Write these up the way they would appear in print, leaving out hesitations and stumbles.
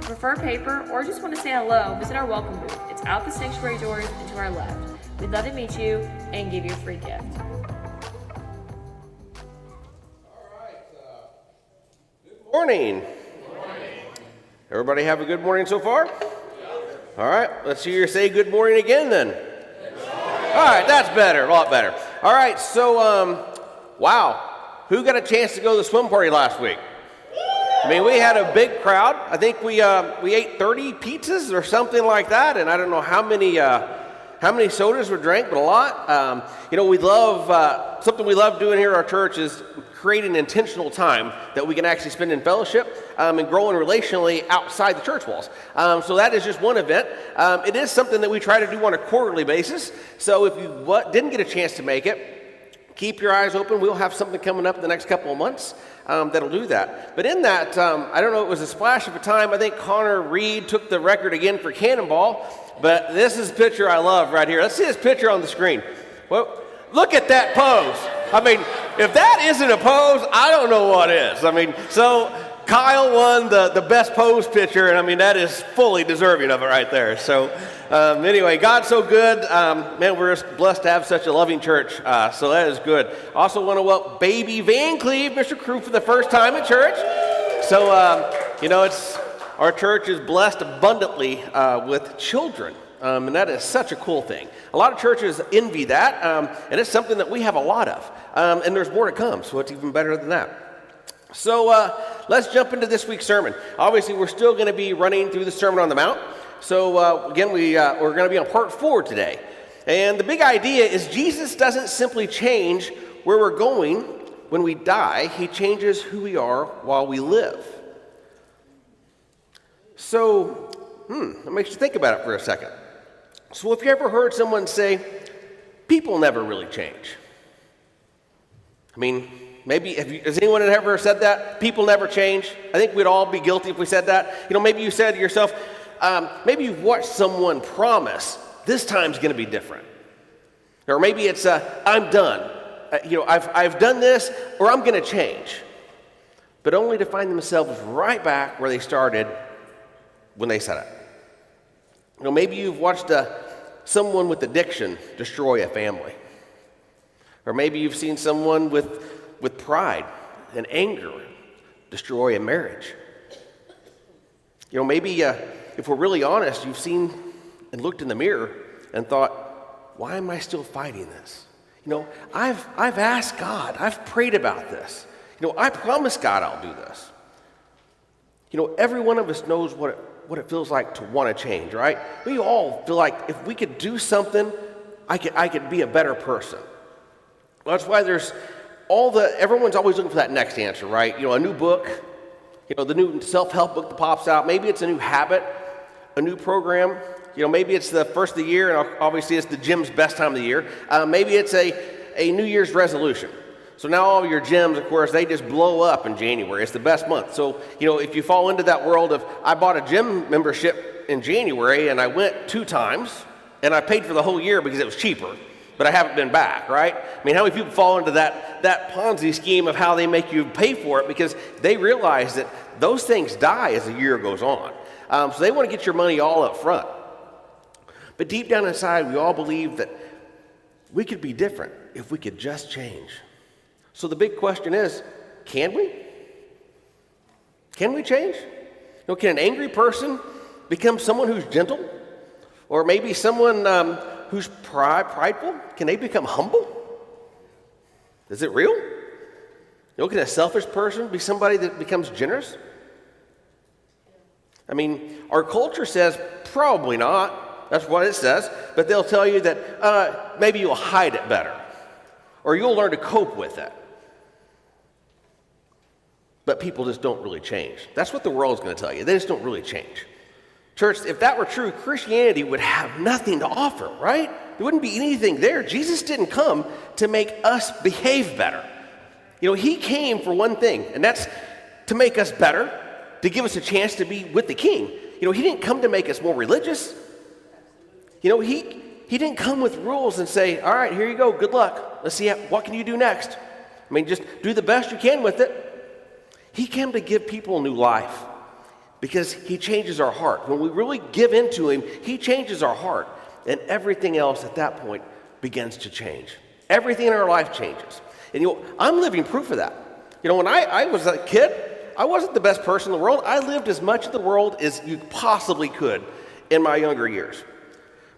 prefer paper or just want to say hello, visit our welcome booth. It's out the sanctuary doors and to our left. We'd love to meet you and give you a free gift. Good morning. Everybody have a good morning so far? All right, let's hear you say good morning again then. All right, that's better, a lot better. All right, so, wow, who got a chance to go to the swim party last week? I mean, we had a big crowd. I think we ate 30 pizzas or something like that, and I don't know how many sodas were drank, but a lot. We love, something we love doing here at our church is creating intentional time that we can actually spend in fellowship and growing relationally outside the church walls. So that is just one event. It is something that we try to do on a quarterly basis. So if you didn't get a chance to make it, keep your eyes open. We'll have something coming up in the next couple of months that'll do that. But in that, I don't know, it was a splash of a time. I think Connor Reed took the record again for Cannonball. But this is a picture I love right here. Let's see this picture on the screen. Well, look at that pose. I mean, if that isn't a pose, I don't know what is. I mean, so Kyle won the best pose picture, and I mean, that is fully deserving of it right there. So anyway, God's so good. Man, we're just blessed to have such a loving church, so that is good. Also want to welcome baby Van Cleve, Mr. Crew, for the first time at church. So, our church is blessed abundantly with children, and that is such a cool thing. A lot of churches envy that, and it's something that we have a lot of, and there's more to come, so it's even better than that. So let's jump into this week's sermon. Obviously, we're still going to be running through the Sermon on the Mount. So again, we're going to be on part 4 today. And the big idea is Jesus doesn't simply change where we're going when we die. He changes who we are while we live. So, that makes you think about it for a second. So if you ever heard someone say, people never really change. I mean, maybe, has anyone ever said that? People never change? I think we'd all be guilty if we said that. Maybe you said to yourself, maybe you've watched someone promise, this time's going to be different. Or maybe it's, I'm done. I've done this, or I'm going to change. But only to find themselves right back where they started when they said it. Maybe you've watched someone with addiction destroy a family. Or maybe you've seen someone with pride and anger destroy a marriage. Maybe if we're really honest, you've seen and looked in the mirror and thought, why am I still fighting this? I've asked God, I've prayed about this. I promised God I'll do this. Every one of us knows what it feels like to want to change, right? We all feel like if we could do something, I could be a better person. Well, that's why everyone's always looking for that next answer, right? A new book, the new self-help book that pops out. Maybe it's a new habit, a new program. Maybe it's the first of the year, and obviously it's the gym's best time of the year. Maybe it's a New Year's resolution. So now all your gyms, of course, they just blow up in January. It's the best month. So, if you fall into that world of, I bought a gym membership in January and I went 2 times and I paid for the whole year because it was cheaper, but I haven't been back, right? I mean, how many people fall into that Ponzi scheme of how they make you pay for it because they realize that those things die as the year goes on. So they want to get your money all up front. But deep down inside, we all believe that we could be different if we could just change. So the big question is, can we? Can we change? Can an angry person become someone who's gentle? Or maybe someone who's prideful? Can they become humble? Is it real? Can a selfish person be somebody that becomes generous? I mean, our culture says probably not. That's what it says. But they'll tell you that maybe you'll hide it better. Or you'll learn to cope with it. But people just don't really change. That's what the world's going to tell you. They just don't really change. Church, if that were true, Christianity would have nothing to offer, right? There wouldn't be anything there. Jesus didn't come to make us behave better. He came for one thing, and that's to make us better, to give us a chance to be with the King. He didn't come to make us more religious. He didn't come with rules and say, all right, here you go, good luck. Let's see, what can you do next? Just do the best you can with it. He came to give people new life. because he changes our heart. When we really give into him, he changes our heart, and everything else at that point begins to change. Everything in our life changes. And I'm living proof of that. When I was a kid, I wasn't the best person in the world. I lived as much of the world as you possibly could in my younger years.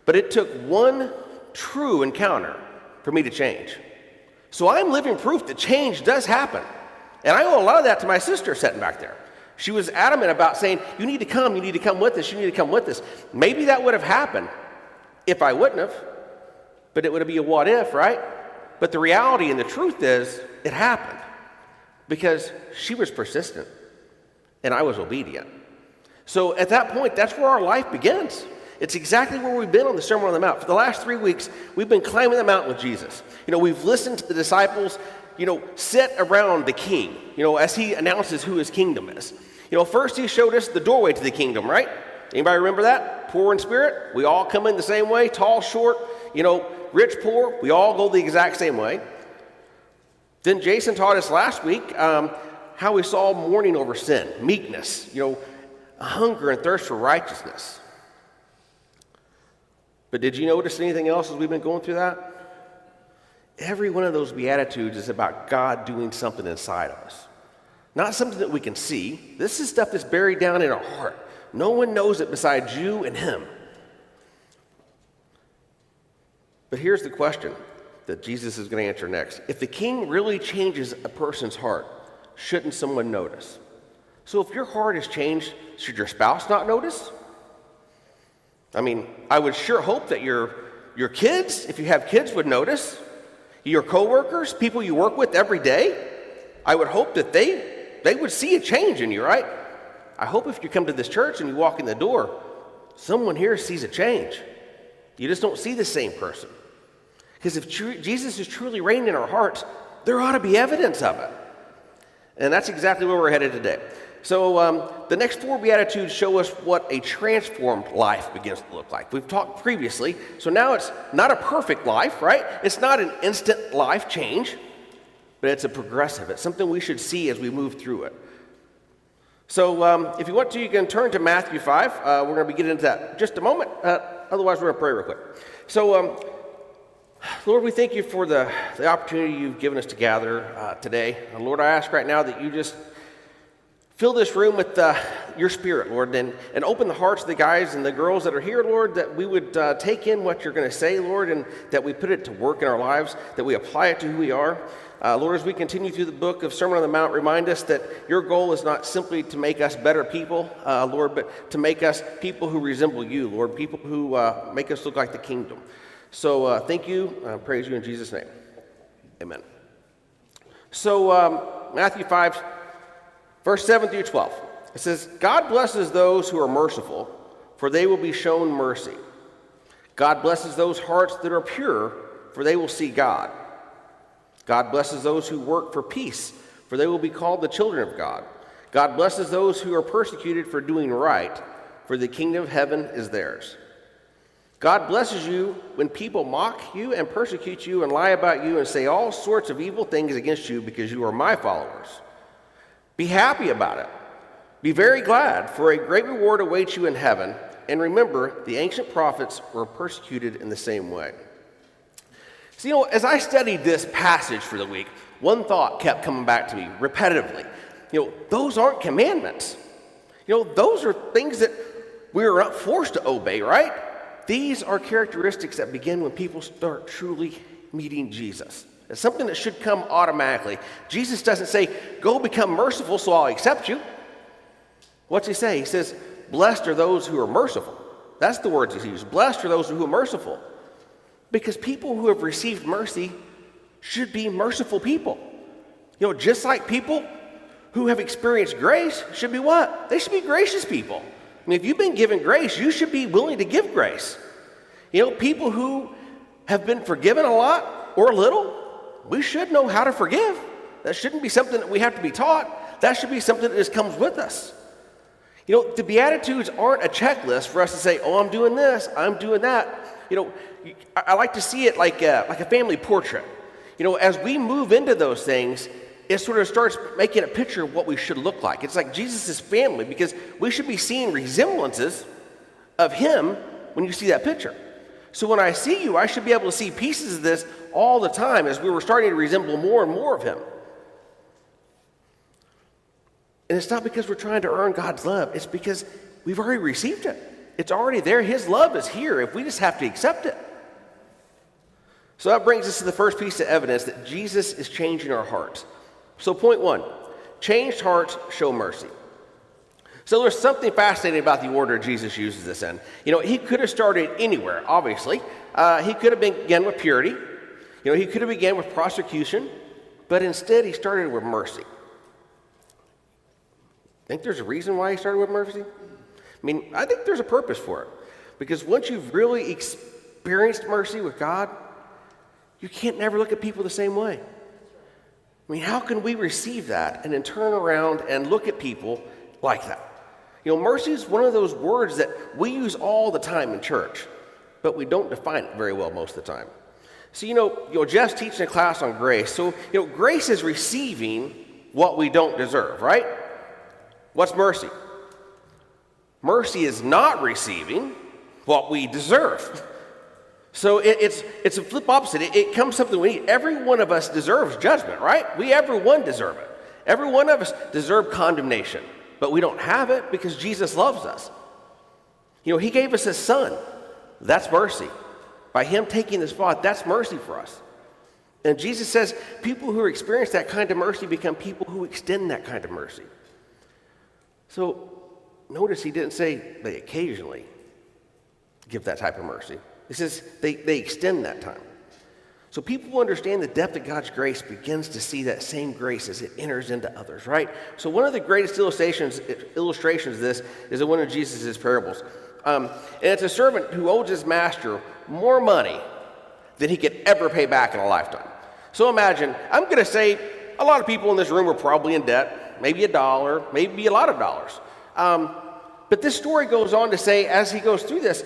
But it took one true encounter for me to change. So I'm living proof that change does happen. And I owe a lot of that to my sister sitting back there. She was adamant about saying, you need to come with us, you need to come with us. Maybe that would have happened if I wouldn't have, but it would be a what if, right? But the reality and the truth is, it happened because she was persistent and I was obedient. So at that point, that's where our life begins. It's exactly where we've been on the Sermon on the Mount. For the last 3 weeks, we've been climbing the mountain with Jesus. We've listened to the disciples, sit around the king, as he announces who his kingdom is. First he showed us the doorway to the kingdom, right? Anybody remember that? Poor in spirit, we all come in the same way, tall, short, rich, poor, we all go the exact same way. Then Jason taught us last week how we saw mourning over sin, meekness, a hunger and thirst for righteousness. But did you notice anything else as we've been going through that? Every one of those Beatitudes is about God doing something inside of us. Not something that we can see. This is stuff that's buried down in our heart. No one knows it besides you and him. But here's the question that Jesus is going to answer next. If the king really changes a person's heart, shouldn't someone notice? So if your heart has changed, should your spouse not notice? I would sure hope that your kids, if you have kids, would notice. Your coworkers, people you work with every day, I would hope that they would see a change in you, right? I hope if you come to this church and you walk in the door, someone here sees a change. You just don't see the same person. Because if Jesus is truly reigning in our hearts, there ought to be evidence of it. And that's exactly where we're headed today. So the next four Beatitudes show us what a transformed life begins to look like. We've talked previously, so now it's not a perfect life, right? It's not an instant life change, but it's a progressive. It's something we should see as we move through it. So if you want to, you can turn to Matthew 5. We're going to be getting into that in just a moment. Otherwise, we're going to pray real quick. So, Lord, we thank you for the opportunity you've given us to gather today. And Lord, I ask right now that you just fill this room with your spirit, Lord, and open the hearts of the guys and the girls that are here, Lord, that we would take in what you're going to say, Lord, and that we put it to work in our lives, that we apply it to who we are. Lord, as we continue through the book of Sermon on the Mount, remind us that your goal is not simply to make us better people, Lord, but to make us people who resemble you, Lord, people who make us look like the kingdom. So thank you. I praise you in Jesus' name. Amen. So Matthew 5, verse 7 through 12. It says, God blesses those who are merciful, for they will be shown mercy. God blesses those hearts that are pure, for they will see God. God blesses those who work for peace, for they will be called the children of God. God blesses those who are persecuted for doing right, for the kingdom of heaven is theirs. God blesses you when people mock you and persecute you and lie about you and say all sorts of evil things against you because you are my followers. Be happy about it. Be very glad, for a great reward awaits you in heaven. And remember, the ancient prophets were persecuted in the same way. So, as I studied this passage for the week, one thought kept coming back to me repetitively. Those aren't commandments. Those are things that we're not forced to obey, right? These are characteristics that begin when people start truly meeting Jesus. It's something that should come automatically. Jesus doesn't say, go become merciful so I'll accept you. What's he say? He says, blessed are those who are merciful. That's the words he uses. Blessed are those who are merciful. Because people who have received mercy should be merciful people. Just like people who have experienced grace should be what? They should be gracious people. If you've been given grace, you should be willing to give grace. People who have been forgiven a lot or a little, we should know how to forgive. That shouldn't be something that we have to be taught. That should be something that just comes with us. The Beatitudes aren't a checklist for us to say, oh, I'm doing this, I'm doing that. I like to see it like a family portrait. As we move into those things, it sort of starts making a picture of what we should look like. It's like Jesus' family, because we should be seeing resemblances of him when you see that picture. So when I see you, I should be able to see pieces of this all the time as we were starting to resemble more and more of him. And it's not because we're trying to earn God's love. It's because we've already received it. It's already there. His love is here if we just have to accept it. So that brings us to the first piece of evidence that Jesus is changing our hearts. So point one, changed hearts show mercy. So there's something fascinating about the order Jesus uses this in. He could have started anywhere, obviously. He could have begun with purity. He could have begun with prosecution, but instead he started with mercy. Think there's a reason why he started with mercy? I think there's a purpose for it. Because once you've really experienced mercy with God, you can't never look at people the same way. How can we receive that and then turn around and look at people like that? Mercy is one of those words that we use all the time in church, but we don't define it very well most of the time. So, Jeff's teaching a class on grace. So, grace is receiving what we don't deserve, right? What's mercy? Mercy is not receiving what we deserve. So it's a flip opposite. It comes something we need. Every one of us deserves judgment, right? Everyone deserve it. Every one of us deserve condemnation, but we don't have it because Jesus loves us. He gave us his son. That's mercy. By him taking the spot, that's mercy for us. And Jesus says people who experience that kind of mercy become people who extend that kind of mercy. So notice he didn't say they occasionally give that type of mercy. He says they extend that time. So people who understand the depth of God's grace begins to see that same grace as it enters into others, right? So one of the greatest illustrations of this is in one of Jesus' parables. And it's a servant who owes his master more money than he could ever pay back in a lifetime. So imagine, I'm going to say a lot of people in this room are probably in debt, maybe $1, maybe a lot of dollars. But this story goes on to say, as he goes through this,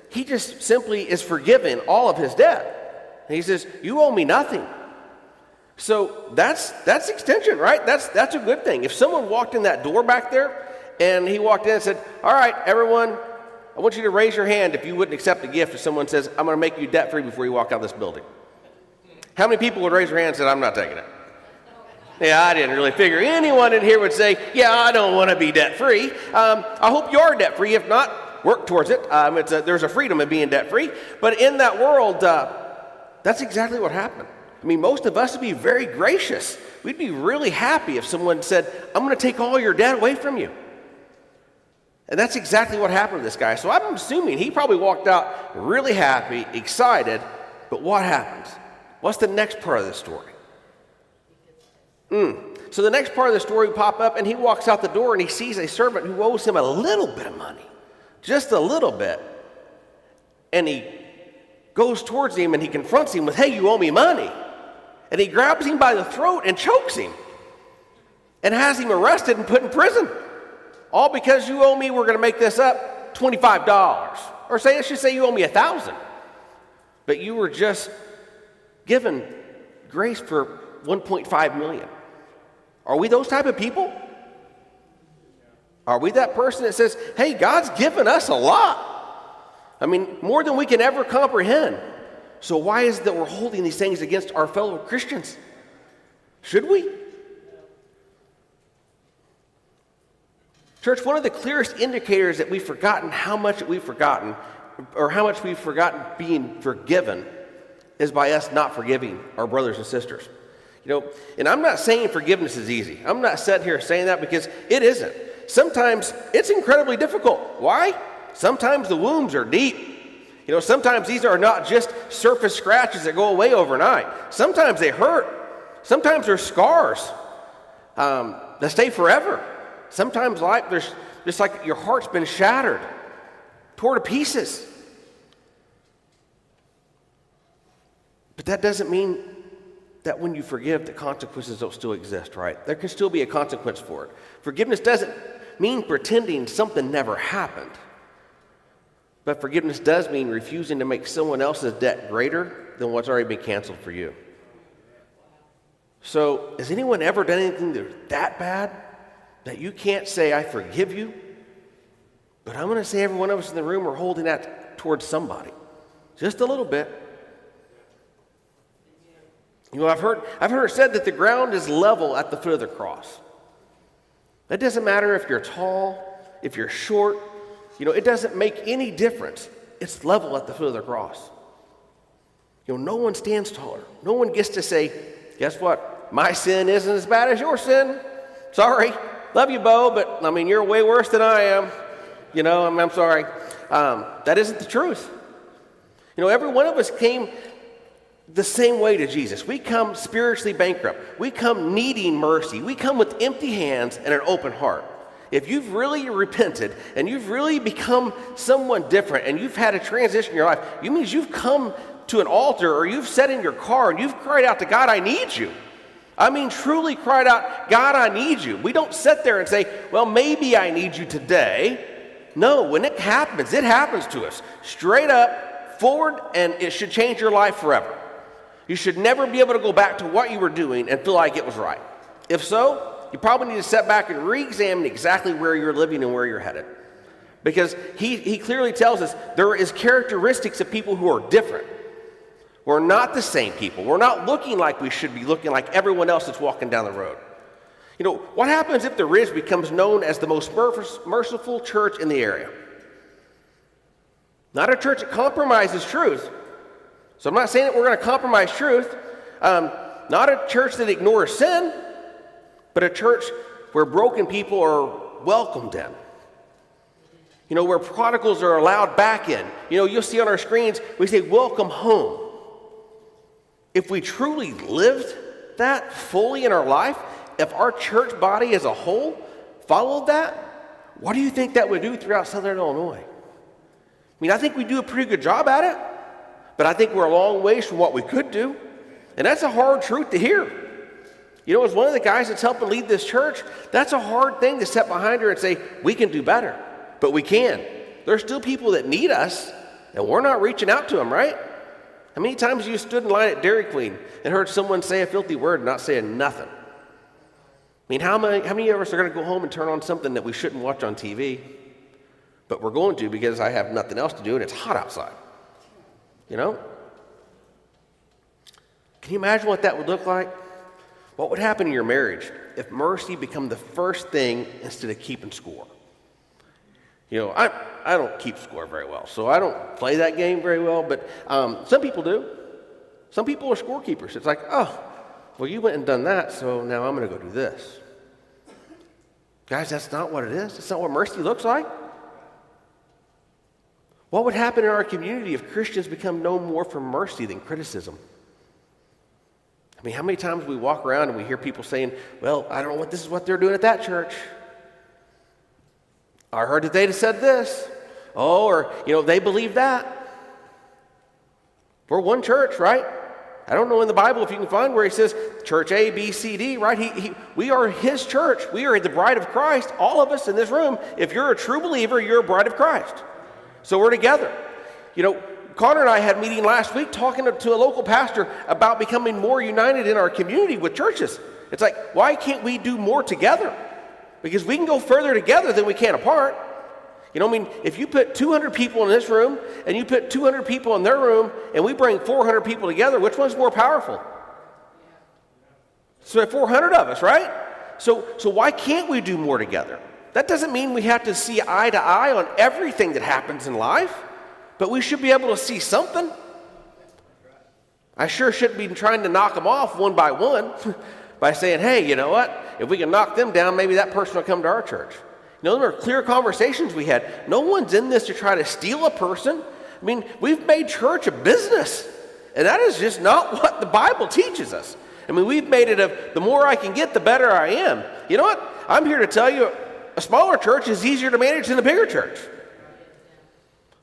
he just simply is forgiven all of his debt. And he says, you owe me nothing. So that's extension, right? That's a good thing. If someone walked in that door back there and he walked in and said, all right, everyone, I want you to raise your hand if you wouldn't accept a gift if someone says, I'm going to make you debt-free before you walk out of this building. How many people would raise their hand and say, I'm not taking it? Yeah, I didn't really figure anyone in here would say, yeah, I don't want to be debt-free. I hope you are debt-free. If not, work towards it. There's a freedom in being debt-free. But in that world, that's exactly what happened. Most of us would be very gracious. We'd be really happy if someone said, I'm going to take all your debt away from you. And that's exactly what happened to this guy. So I'm assuming he probably walked out really happy, excited. But what happens? What's the next part of the story? So the next part of the story will pop up, and he walks out the door, and he sees a servant who owes him a little bit of money, just a little bit. And he goes towards him, and he confronts him with, hey, you owe me money. And he grabs him by the throat and chokes him and has him arrested and put in prison. All because you owe me, we're going to make this up, $25. Or let's just say you owe me $1,000. But you were just given grace for $1.5 million. Are we those type of people? Are we that person that says, hey, God's given us a lot? More than we can ever comprehend. So why is it that we're holding these things against our fellow Christians? Should we? Church, one of the clearest indicators that we've forgotten how much we've forgotten, or how much we've forgotten being forgiven, is by us not forgiving our brothers and sisters. And I'm not saying forgiveness is easy. I'm not sitting here saying that because it isn't. Sometimes it's incredibly difficult. Why? Sometimes the wounds are deep. Sometimes these are not just surface scratches that go away overnight. Sometimes they hurt. Sometimes they're scars that stay forever. Sometimes there's just like your heart's been shattered, torn to pieces. But that doesn't mean that when you forgive, the consequences don't still exist, right? There can still be a consequence for it. Forgiveness doesn't mean pretending something never happened. But forgiveness does mean refusing to make someone else's debt greater than what's already been canceled for you. So has anyone ever done anything that's that bad that you can't say, I forgive you? But I'm going to say every one of us in the room are holding that towards somebody. Just a little bit. You know, I've heard it said that the ground is level at the foot of the cross. It doesn't matter if you're tall, if you're short, you know, it doesn't make any difference. It's level at the foot of the cross. You know, no one stands taller. No one gets to say, guess what? My sin isn't as bad as your sin. Sorry. Love you, Bo, but I mean, you're way worse than I am. You know, I'm sorry. That isn't the truth. You know, every one of us came the same way to Jesus. We come spiritually bankrupt. We come needing mercy. We come with empty hands and an open heart. If you've really repented and you've really become someone different and you've had a transition in your life, it means you've come to an altar or you've sat in your car and you've cried out to God, I need you. I mean, truly cried out, God, I need you. We don't sit there and say, well, maybe I need you today. No, when it happens to us. Straight up, forward, and it should change your life forever. You should never be able to go back to what you were doing and feel like it was right. If so, you probably need to step back and re-examine exactly where you're living and where you're headed. Because he clearly tells us there is characteristics of people who are different. We're not the same people. We're not looking like we should be looking like everyone else that's walking down the road. You know, what happens if the Ridge becomes known as the most merciful church in the area? Not a church that compromises truth. So I'm not saying that we're going to compromise truth. Not a church that ignores sin, but a church where broken people are welcomed in. You know, where prodigals are allowed back in. You know, you'll see on our screens, we say, welcome home. If we truly lived that fully in our life, if our church body as a whole followed that, what do you think that would do throughout Southern Illinois? I mean, I think we do a pretty good job at it, but I think we're a long ways from what we could do. And that's a hard truth to hear. You know, as one of the guys that's helping lead this church, that's a hard thing to step behind her and say, we can do better. But we can. There's still people that need us, and we're not reaching out to them, right? How many times you stood in line at Dairy Queen and heard someone say a filthy word and not saying nothing? I mean, how many of us are going to go home and turn on something that we shouldn't watch on TV? But we're going to because I have nothing else to do and it's hot outside. You know? Can you imagine what that would look like? What would happen in your marriage if mercy become the first thing instead of keeping score? You know, I don't keep score very well, so I don't play that game very well, but some people do. Some people are scorekeepers. It's like, oh, well, you went and done that, so now I'm going to go do this. Guys, that's not what it is. That's not what mercy looks like. What would happen in our community if Christians become known more for mercy than criticism? I mean, how many times we walk around and we hear people saying, well, I don't know what this is what they're doing at that church. I heard that they said this. Oh, or, you know, they believe that. We're one church, right? I don't know in the Bible if you can find where he says church A, B, C, D, right? We are his church. We are the bride of Christ, all of us in this room. If you're a true believer, you're a bride of Christ. So we're together. You know, Connor and I had a meeting last week talking to a local pastor about becoming more united in our community with churches. It's like, why can't we do more together? Because we can go further together than we can apart. You know, I mean, if you put 200 people in this room and you put 200 people in their room and we bring 400 people together, which one's more powerful? So 400 of us, right? So why can't we do more together? That doesn't mean we have to see eye to eye on everything that happens in life, but we should be able to see something. I sure shouldn't be trying to knock them off one by one by saying, hey, you know what? If we can knock them down, maybe that person will come to our church. You know, there are clear conversations we had. No one's in this to try to steal a person. I mean, we've made church a business, and that is just not what the Bible teaches us. I mean, we've made it the more I can get, the better I am. You know what? I'm here to tell you, a smaller church is easier to manage than a bigger church.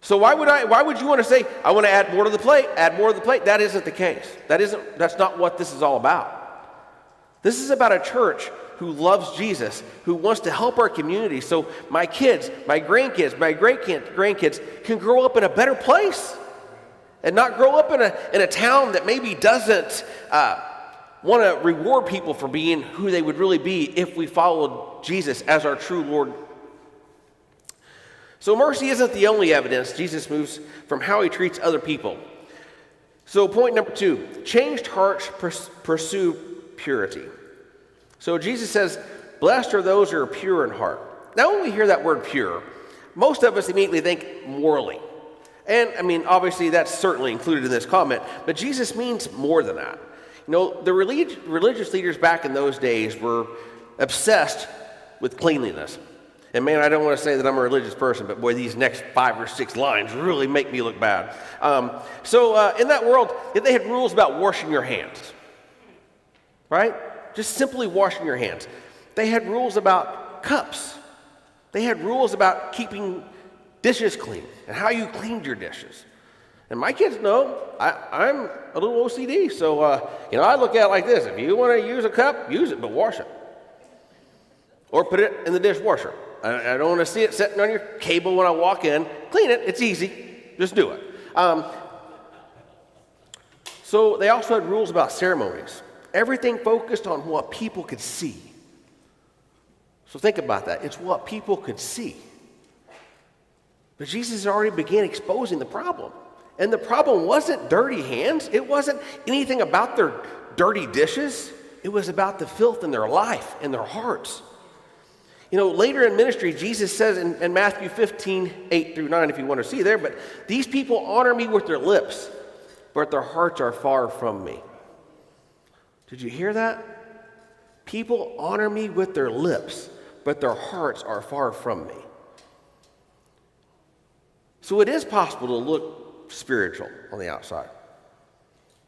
So why would you want to say, I want to add more to the plate, add more to the plate? That isn't the case. That's not what this is all about. This is about a church who loves Jesus, who wants to help our community so my kids, my grandkids, my great-grandkids can grow up in a better place and not grow up in a town that maybe doesn't want to reward people for being who they would really be if we followed Jesus as our true Lord. So mercy isn't the only evidence Jesus moves from how he treats other people. So point number 2, changed hearts pursue purity. So Jesus says, blessed are those who are pure in heart. Now when we hear that word pure, most of us immediately think morally. And I mean, obviously that's certainly included in this comment, but Jesus means more than that. You know, the religious leaders back in those days were obsessed with cleanliness. And man, I don't want to say that I'm a religious person, but boy, these next 5 or 6 lines really make me look bad. So in that world, they had rules about washing your hands, right? Just simply washing your hands. They had rules about cups. They had rules about keeping dishes clean and how you cleaned your dishes. And my kids know I'm a little OCD, so I look at it like this. If you want to use a cup, use it, but wash it. Or put it in the dishwasher. I don't want to see it sitting on your cable when I walk in. Clean it, it's easy. Just do it. So they also had rules about ceremonies. Everything focused on what people could see. So think about that. It's what people could see. But Jesus already began exposing the problem. And the problem wasn't dirty hands. It wasn't anything about their dirty dishes. It was about the filth in their life and their hearts. You know, later in ministry, Jesus says in Matthew 15, 8 through 9, if you want to see there, but these people honor me with their lips, but their hearts are far from me. Did you hear that? People honor me with their lips, but their hearts are far from me. So it is possible to look spiritual on the outside.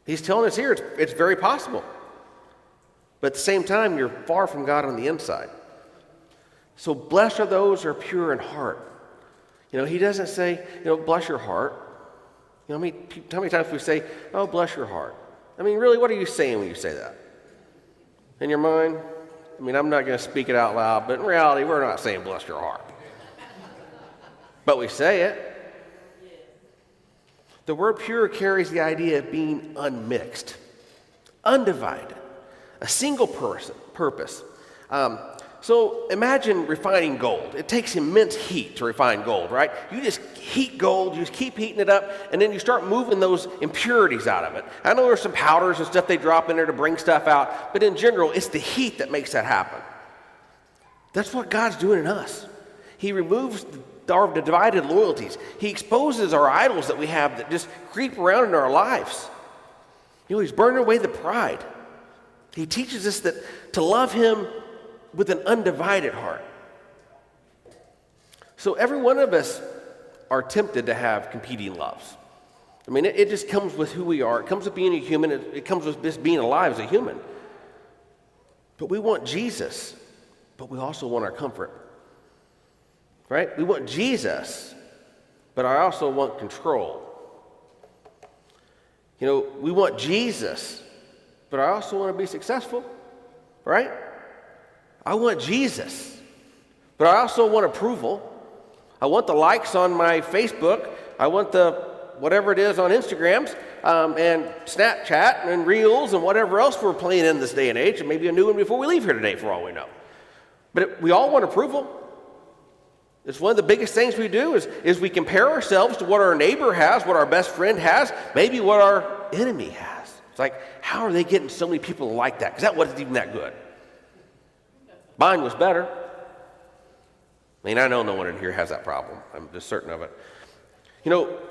He's telling us here it's very possible. But at the same time, you're far from God on the inside. So blessed are those who are pure in heart. You know, he doesn't say, bless your heart. You know, how many times we say, oh, bless your heart? I mean, really, what are you saying when you say that? In your mind? I mean, I'm not going to speak it out loud, but in reality, we're not saying bless your heart. But we say it. The word pure carries the idea of being unmixed, undivided, a single purpose. So imagine refining gold. It takes immense heat to refine gold, right? You just heat gold, you just keep heating it up, and then you start moving those impurities out of it. I know there's some powders and stuff they drop in there to bring stuff out, but in general, it's the heat that makes that happen. That's what God's doing in us. He removes our divided loyalties. He exposes our idols that we have that just creep around in our lives. He's burning away the pride. He teaches us that to love him with an undivided heart. So every one of us are tempted to have competing loves. I mean, it just comes with who we are. It comes with being a human. It comes with just being alive as a human. But we want Jesus, but we also want our comfort. Right? We want Jesus, but I also want control. We want Jesus, but I also want to be successful. Right? I want Jesus, but I also want approval. I want the likes on my Facebook. I want the whatever it is on Instagrams and Snapchat and Reels and whatever else we're playing in this day and age, and maybe a new one before we leave here today for all we know. But we all want approval. It's one of the biggest things we do is we compare ourselves to what our neighbor has, what our best friend has, maybe what our enemy has. It's like, how are they getting so many people to like that? Because that wasn't even that good. Mine was better. I mean, I know no one in here has that problem. I'm just certain of it.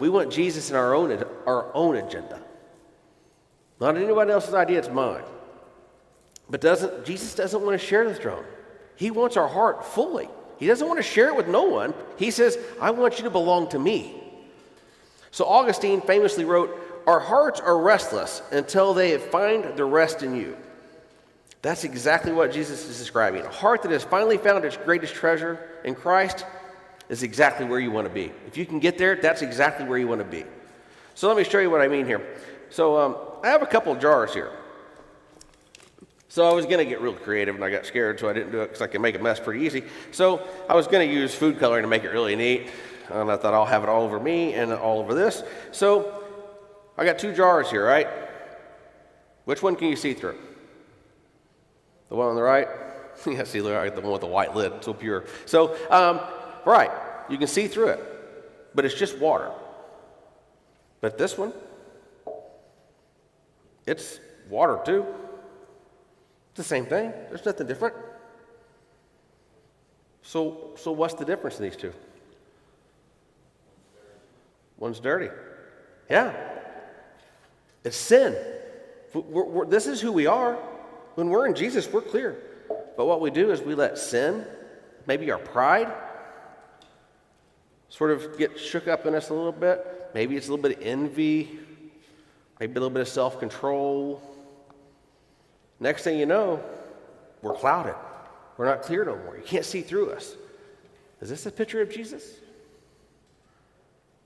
We want Jesus in our own agenda. Not anyone else's idea, it's mine. But Jesus doesn't want to share the throne. He wants our heart fully. He doesn't want to share it with no one. He says, I want you to belong to me. So Augustine famously wrote, our hearts are restless until they find the rest in you. That's exactly what Jesus is describing. A heart that has finally found its greatest treasure in Christ is exactly where you want to be. If you can get there, that's exactly where you want to be. So let me show you what I mean here. So I have a couple jars here. So I was going to get real creative, and I got scared, so I didn't do it because I can make a mess pretty easy. So I was going to use food coloring to make it really neat, and I thought I'll have it all over me and all over this. So I got 2 jars here, right? Which one can you see through? The one on the right? Yeah, see, the one with the white lid, so pure. So, right, you can see through it, but it's just water. But this one, it's water too. It's the same thing. There's nothing different. So what's the difference in these two? One's dirty. Yeah. It's sin. This is who we are. When we're in Jesus, we're clear. But what we do is we let sin, maybe our pride, sort of get shook up in us a little bit. Maybe it's a little bit of envy, maybe a little bit of self-control. Next thing you know, we're clouded. We're not clear no more. You can't see through us. Is this a picture of Jesus?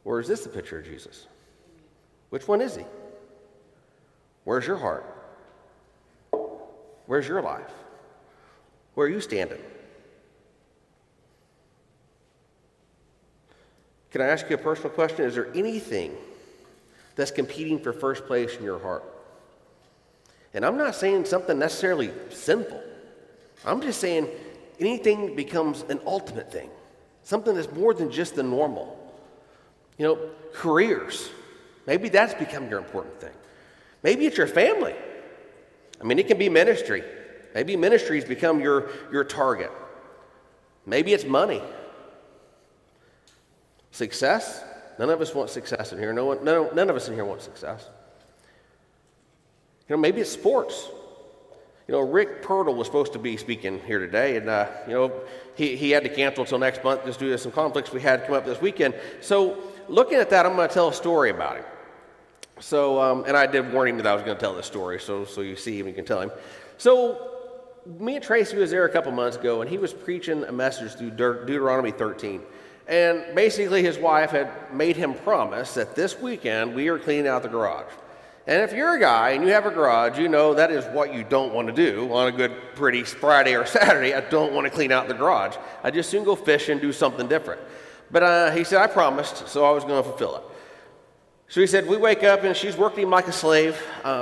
Or is this a picture of Jesus? Which one is he? Where's your heart? Where's your life? Where are you standing? Can I ask you a personal question? Is there anything that's competing for first place in your heart? And I'm not saying something necessarily sinful. I'm just saying anything becomes an ultimate thing, something that's more than just the normal. You know, careers. Maybe that's become your important thing. Maybe it's your family. I mean, it can be ministry. Maybe ministry's become your target. Maybe it's money. Success? None of us want success in here. None of us in here want success. You know, maybe it's sports. You know, Rick Pirtle was supposed to be speaking here today, and you know, he had to cancel until next month just due to some conflicts we had come up this weekend. So, looking at that, I'm going to tell a story about him. So, and I did warn him that I was going to tell this story, so you see him, you can tell him. So, me and Tracy was there a couple months ago, and he was preaching a message through Deuteronomy 13. And basically, his wife had made him promise that this weekend we are cleaning out the garage. And if you're a guy and you have a garage, you know that is what you don't want to do on a good, pretty Friday or Saturday. I don't want to clean out the garage. I just soon go fish and do something different. But he said, I promised, so I was going to fulfill it. So he said, we wake up and she's working him like a slave.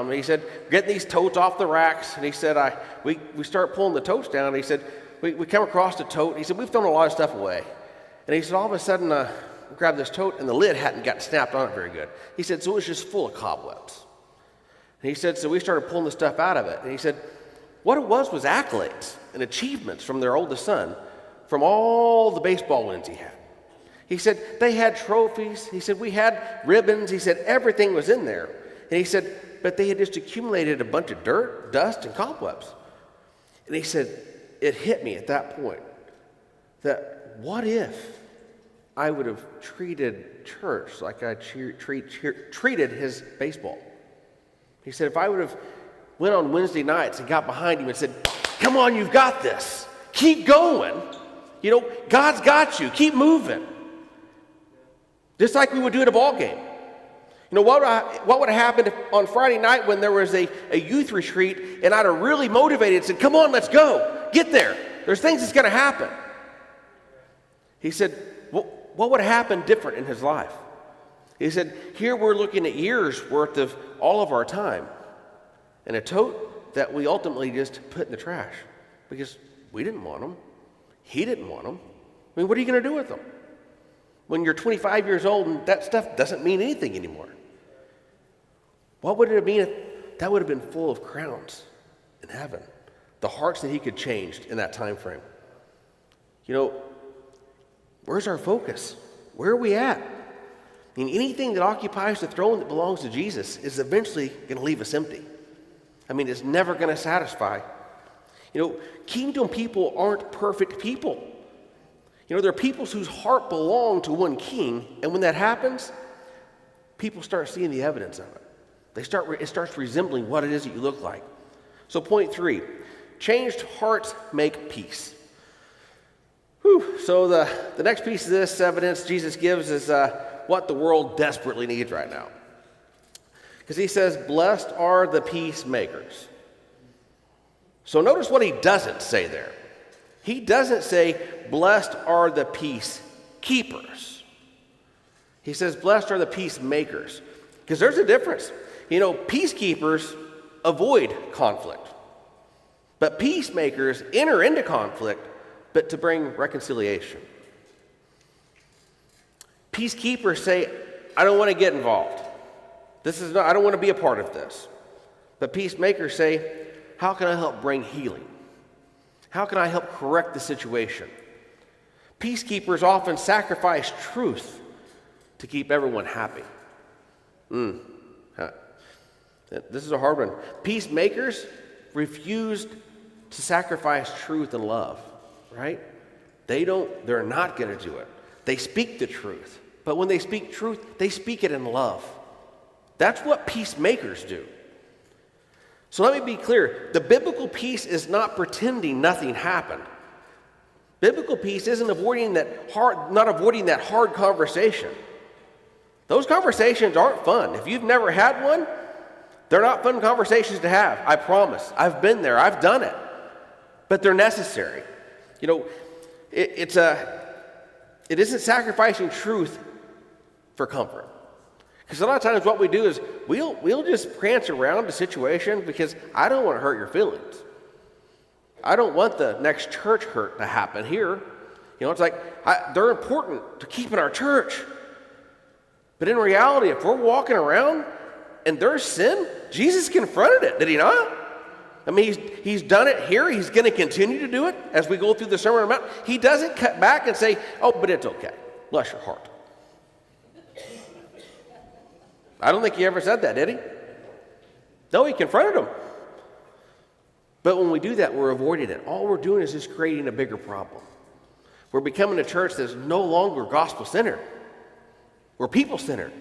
He said, getting these totes off the racks. And he said, we start pulling the totes down. And he said, we come across the tote. He said, we've thrown a lot of stuff away. And he said, all of a sudden, we grabbed this tote and the lid hadn't got snapped on it very good. He said, so it was just full of cobwebs. And he said, so we started pulling the stuff out of it. And he said, what it was accolades and achievements from their oldest son, from all the baseball wins he had. He said, they had trophies. He said, we had ribbons. He said, everything was in there. And he said, but they had just accumulated a bunch of dirt, dust, and cobwebs. And he said, it hit me at that point that what if I would have treated church like I treated his baseball? He said, if I would have went on Wednesday nights and got behind him and said, come on, you've got this. Keep going. You know, God's got you. Keep moving. Just like we would do at a ball game. You know, what would have happened if on Friday night when there was a youth retreat and I'd have really motivated and said, come on, let's go. Get there. There's things that's going to happen. He said, what would have happened different in his life? He said, here we're looking at years worth of all of our time and a tote that we ultimately just put in the trash because we didn't want them. He didn't want them. I mean, what are you going to do with them? When you're 25 years old and that stuff doesn't mean anything anymore. What would it have been if that would have been full of crowns in heaven? The hearts that he could change in that time frame. You know, where's our focus? Where are we at? I mean, anything that occupies the throne that belongs to Jesus is eventually going to leave us empty. I mean, it's never going to satisfy. You know, kingdom people aren't perfect people. You know, they're peoples whose heart belong to one king, and when that happens, people start seeing the evidence of it. It starts resembling what it is that you look like. So point 3, changed hearts make peace. Whew. So the next piece of this evidence Jesus gives is what the world desperately needs right now. Because he says, blessed are the peacemakers. So notice what he doesn't say there. He doesn't say, blessed are the peacekeepers. He says, blessed are the peacemakers. Because there's a difference. You know, peacekeepers avoid conflict. But peacemakers enter into conflict, but to bring reconciliation. Peacekeepers say, I don't want to get involved. I don't want to be a part of this. But peacemakers say, how can I help bring healing? How can I help correct the situation? Peacekeepers often sacrifice truth to keep everyone happy. This is a hard one. Peacemakers refused to sacrifice truth and love, right? They're not going to do it. They speak the truth. But when they speak truth, they speak it in love. That's what peacemakers do. So let me be clear. The biblical peace is not pretending nothing happened. Biblical peace isn't avoiding that hard conversation. Those conversations aren't fun. If you've never had one, they're not fun conversations to have. I promise. I've been there. I've done it. But they're necessary. It isn't sacrificing truth for comfort. Because a lot of times what we do is we'll just prance around the situation because I don't want to hurt your feelings. I don't want the next church hurt to happen here. It's like they're important to keep in our church. But in reality, if we're walking around and there's sin, Jesus confronted it, did he not? I mean, he's done it here. He's going to continue to do it as we go through the Sermon on the Mount. He doesn't cut back and say, oh, but it's okay. Bless your heart. I don't think he ever said that, did he? No, he confronted them. But when we do that, we're avoiding it. All we're doing is just creating a bigger problem. We're becoming a church that's no longer gospel-centered. We're people-centered.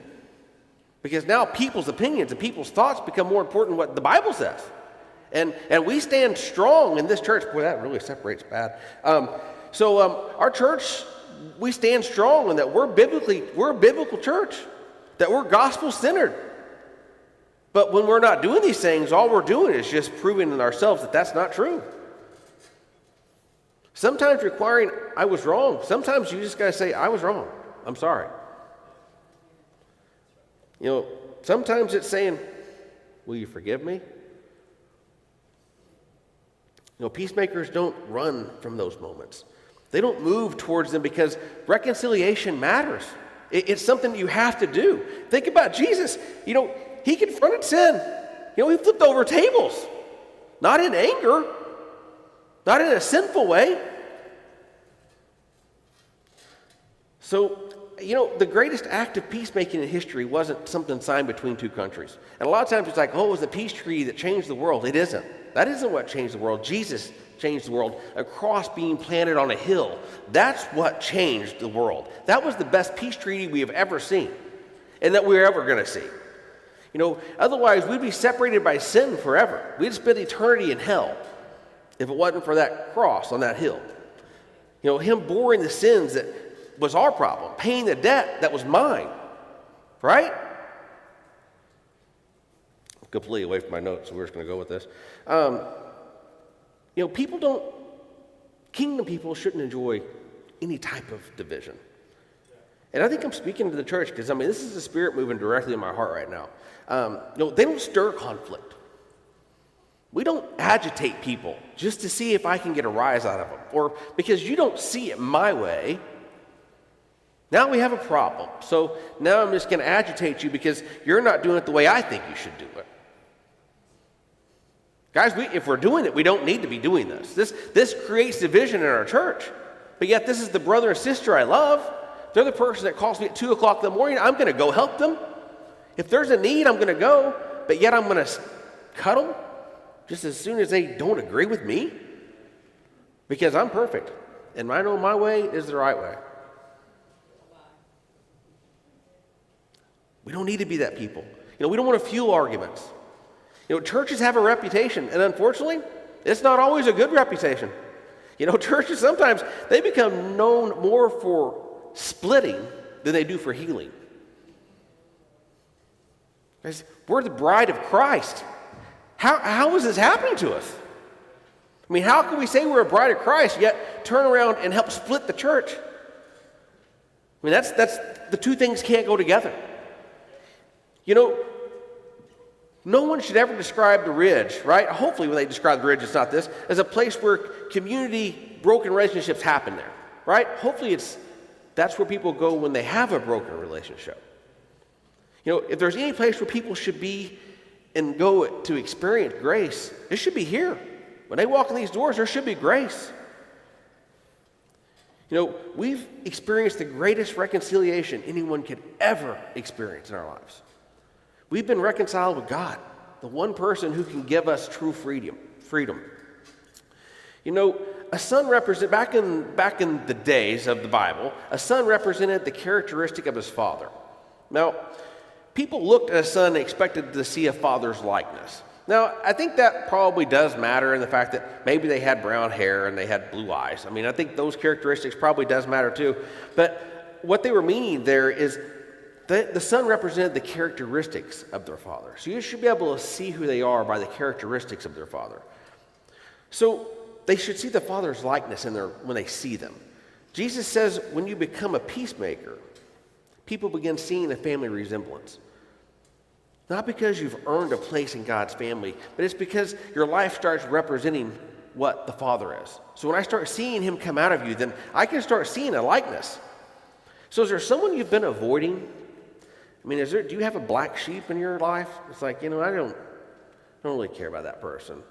Because now people's opinions and people's thoughts become more important than what the Bible says. And we stand strong in this church. Boy, that really separates bad. Our church, we stand strong in that we're a biblical church, that we're gospel-centered. But when we're not doing these things, all we're doing is just proving in ourselves that that's not true. Sometimes requiring, I was wrong. Sometimes you just got to say, I was wrong. I'm sorry. Sometimes it's saying, will you forgive me? Peacemakers don't run from those moments. They don't move towards them because reconciliation matters. It's something you have to do. Think about Jesus. He confronted sin. He flipped over tables. Not in anger. Not in a sinful way. So, the greatest act of peacemaking in history wasn't something signed between two countries. And a lot of times it's like, it was the peace treaty that changed the world. It isn't. That isn't what changed the world. Jesus changed the world. A cross being planted on a hill. That's what changed the world. That was the best peace treaty we have ever seen. And that we're ever going to see. Otherwise we'd be separated by sin forever. We'd spend eternity in hell if it wasn't for that cross on that hill. Him boring the sins that was our problem, paying the debt that was mine, right? Completely away from my notes, so we're just going to go with this. Kingdom people shouldn't enjoy any type of division. And I think I'm speaking to the church because, this is the Spirit moving directly in my heart right now. They don't stir conflict. We don't agitate people just to see if I can get a rise out of them, or because you don't see it my way. Now we have a problem. So now I'm just going to agitate you because you're not doing it the way I think you should do it. Guys, if we're doing it, we don't need to be doing this. This creates division in our church. But yet this is the brother or sister I love. They're the person that calls me at 2 o'clock in the morning. I'm going to go help them. If there's a need, I'm going to go. But yet I'm going to cut them just as soon as they don't agree with me. Because I'm perfect. And I know my way is the right way. We don't need to be that people. We don't want to fuel arguments. Churches have a reputation, and unfortunately, it's not always a good reputation. Churches sometimes, they become known more for splitting than they do for healing. Guys, we're the bride of Christ. How is this happening to us? How can we say we're a bride of Christ, yet turn around and help split the church? That's the two things can't go together. No one should ever describe the Ridge, right? Hopefully when they describe the Ridge, it's not this, as a place where community broken relationships happen there, right? Hopefully that's where people go when they have a broken relationship. You know, if there's any place where people should be and go to experience grace, it should be here. When they walk in these doors, there should be grace. You know, we've experienced the greatest reconciliation anyone could ever experience in our lives. We've been reconciled with God, the one person who can give us true freedom. You know, a son back in the days of the Bible, a son represented the characteristic of his father. Now, people looked at a son and expected to see a father's likeness. Now, I think that probably does matter in the fact that maybe they had brown hair and they had blue eyes. I mean, I think those characteristics probably does matter too. But what they were meaning there is the son represented the characteristics of their father. So you should be able to see who they are by the characteristics of their father. So they should see the father's likeness when they see them. Jesus says when you become a peacemaker, people begin seeing a family resemblance. Not because you've earned a place in God's family, but it's because your life starts representing what the Father is. So when I start seeing him come out of you, then I can start seeing a likeness. So is there someone you've been avoiding? I mean, do you have a black sheep in your life? It's like, I don't really care about that person.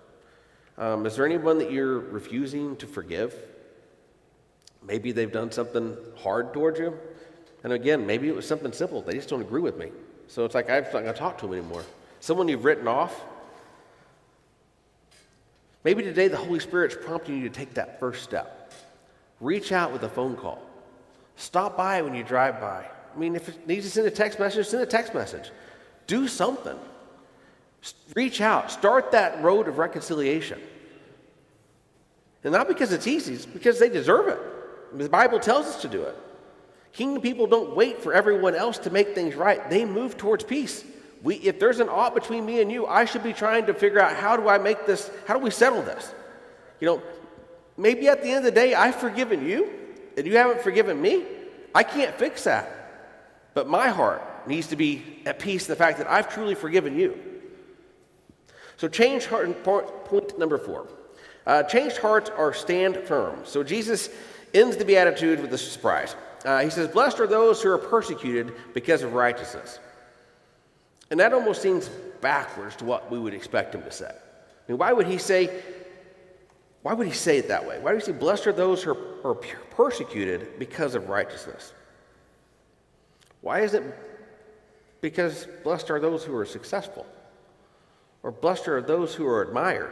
Is there anyone that you're refusing to forgive? Maybe they've done something hard towards you. And again, maybe it was something simple. They just don't agree with me. So it's like I'm not going to talk to them anymore. Someone you've written off. Maybe today the Holy Spirit's prompting you to take that first step. Reach out with a phone call. Stop by when you drive by. I mean, if it needs to send a text message, send a text message. Do something. Reach out. Start that road of reconciliation. And not because it's easy, it's because they deserve it. The Bible tells us to do it. Kingdom people don't wait for everyone else to make things right. They move towards peace. If there's an ought between me and you, I should be trying to figure out how do we settle this? Maybe at the end of the day, I've forgiven you and you haven't forgiven me. I can't fix that. But my heart needs to be at peace in the fact that I've truly forgiven you. So changed heart, point number 4. Changed hearts are stand firm. So Jesus ends the Beatitudes with a surprise. He says, blessed are those who are persecuted because of righteousness. And that almost seems backwards to what we would expect him to say. I mean, why would he say it that way? Why would he say, blessed are those who are persecuted because of righteousness? Why is it because blessed are those who are successful? Or blessed are those who are admired?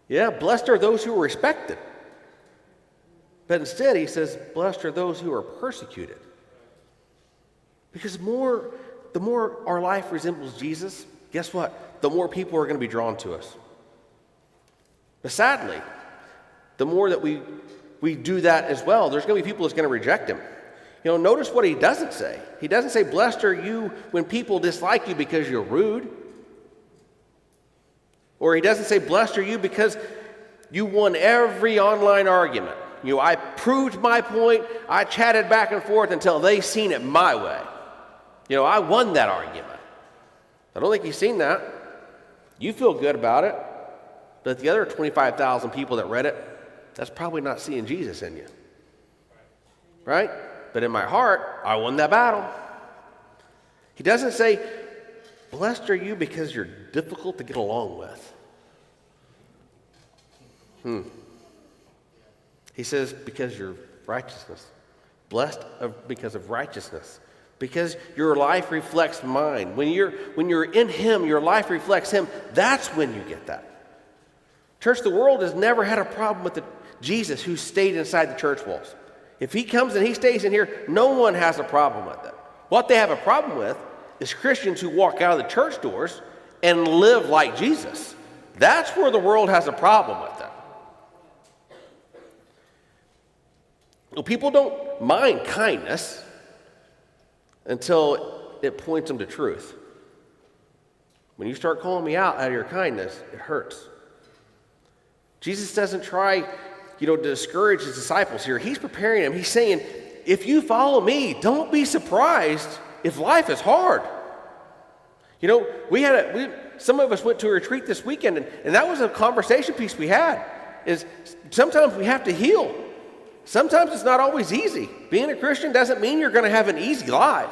Yeah, blessed are those who are respected. But instead, he says, blessed are those who are persecuted. Because the more our life resembles Jesus, guess what? The more people are going to be drawn to us. But sadly, the more that we do that as well, there's going to be people that's going to reject him. Notice what he doesn't say. He doesn't say, blessed are you when people dislike you because you're rude. Or he doesn't say, blessed are you because you won every online argument. I proved my point. I chatted back and forth until they seen it my way. I won that argument. I don't think he's seen that. You feel good about it. But the other 25,000 people that read it, that's probably not seeing Jesus in you. Right? But in my heart, I won that battle. He doesn't say, blessed are you because you're difficult to get along with. He says, because you're righteousness. Blessed because of righteousness. Because your life reflects mine. When you're in him, your life reflects him. That's when you get that. Church, the world has never had a problem with Jesus who stayed inside the church walls. If he comes and he stays in here, no one has a problem with it. What they have a problem with is Christians who walk out of the church doors and live like Jesus. That's where the world has a problem with it. Well, people don't mind kindness until it points them to truth. When you start calling me out of your kindness, it hurts. Jesus doesn't try, to discourage his disciples here. He's preparing them. He's saying, if you follow me, don't be surprised if life is hard. You know, some of us went to a retreat this weekend, and that was a conversation piece we had, is sometimes we have to heal. Sometimes it's not always easy. Being a Christian doesn't mean you're going to have an easy life.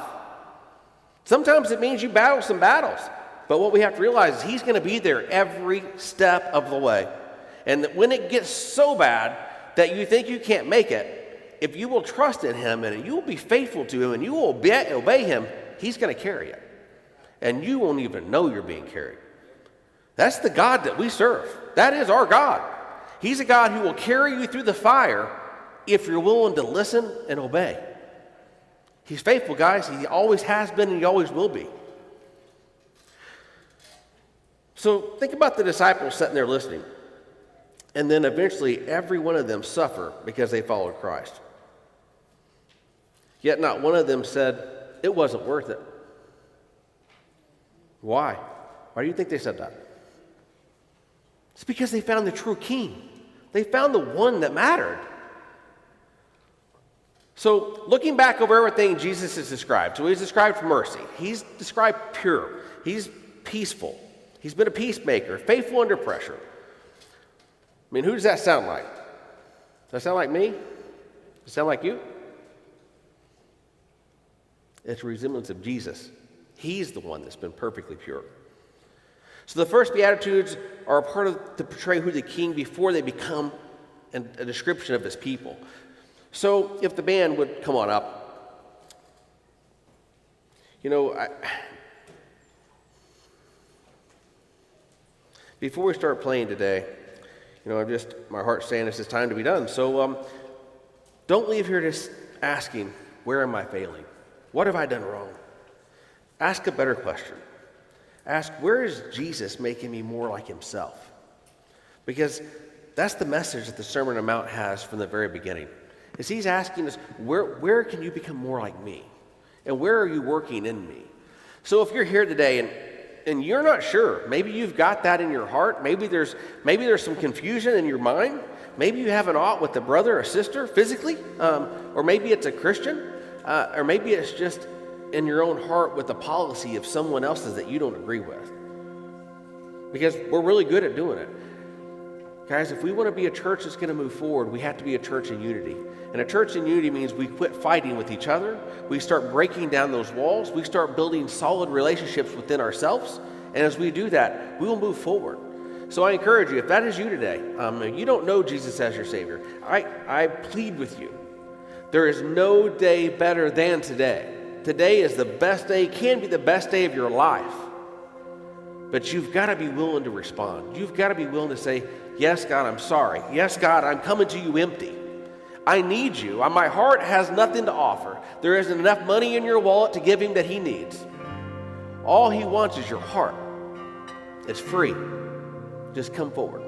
Sometimes it means you battle some battles. But what we have to realize is he's going to be there every step of the way. And when it gets so bad that you think you can't make it, if you will trust in him and you will be faithful to him and you will obey him, he's going to carry it. And you won't even know you're being carried. That's the God that we serve. That is our God. He's a God who will carry you through the fire if you're willing to listen and obey. He's faithful, guys. He always has been and he always will be. So think about the disciples sitting there listening. And then eventually every one of them suffer because they followed Christ. Yet not one of them said, it wasn't worth it. Why? Why do you think they said that? It's because they found the true king. They found the one that mattered. So looking back over everything Jesus has described, so he's described mercy. He's described pure. He's peaceful. He's been a peacemaker, faithful under pressure. I mean, who does that sound like? Does that sound like me? Does it sound like you? It's a resemblance of Jesus. He's the one that's been perfectly pure. So the first Beatitudes are a part of to portray who the king before they become a description of his people. So if the band would come on up. You know, before we start playing today, you know, my heart's saying it's time to be done. So don't leave here just asking, where am I failing? What have I done wrong? Ask a better question. Ask, where is Jesus making me more like himself? Because that's the message that the Sermon on the Mount has from the very beginning. Is he's asking us, where can you become more like me? And where are you working in me? So if you're here today and you're not sure, maybe you've got that in your heart, maybe there's some confusion in your mind, maybe you have an ought with a brother or sister physically, or maybe it's a Christian, or maybe it's just in your own heart with the policy of someone else's that you don't agree with. Because we're really good at doing it. Guys, if we want to be a church that's going to move forward, we have to be a church in unity. And a church in unity means we quit fighting with each other. We start breaking down those walls. We start building solid relationships within ourselves. And as we do that, we will move forward. So I encourage you, if that is you today, you don't know Jesus as your Savior, I plead with you. There is no day better than today. Today is the best day, can be the best day of your life. But you've got to be willing to respond. You've got to be willing to say, yes, God, I'm sorry. Yes, God, I'm coming to you empty. I need you. My heart has nothing to offer. There isn't enough money in your wallet to give him that he needs. All he wants is your heart. It's free. Just come forward.